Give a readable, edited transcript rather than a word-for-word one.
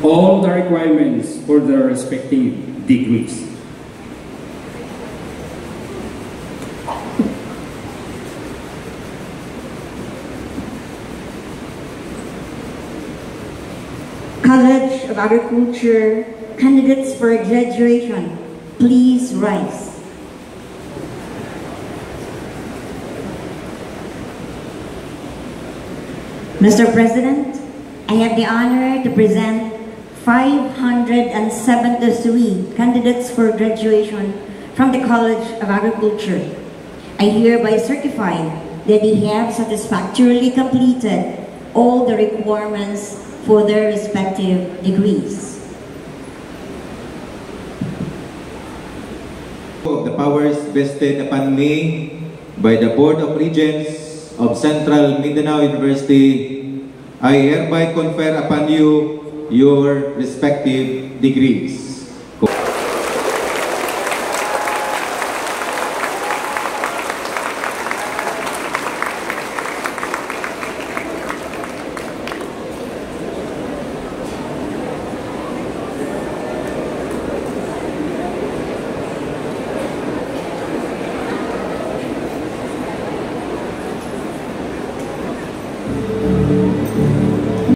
all the requirements for their respective degrees. College of Agriculture candidates for graduation, please rise. Mr. President, I have the honor to present 573 candidates for graduation from the College of Agriculture. I hereby certify that they have satisfactorily completed all the requirements for their respective degrees. Of the powers vested upon me by the Board of Regents of Central Mindanao University, I hereby confer upon you your respective degrees.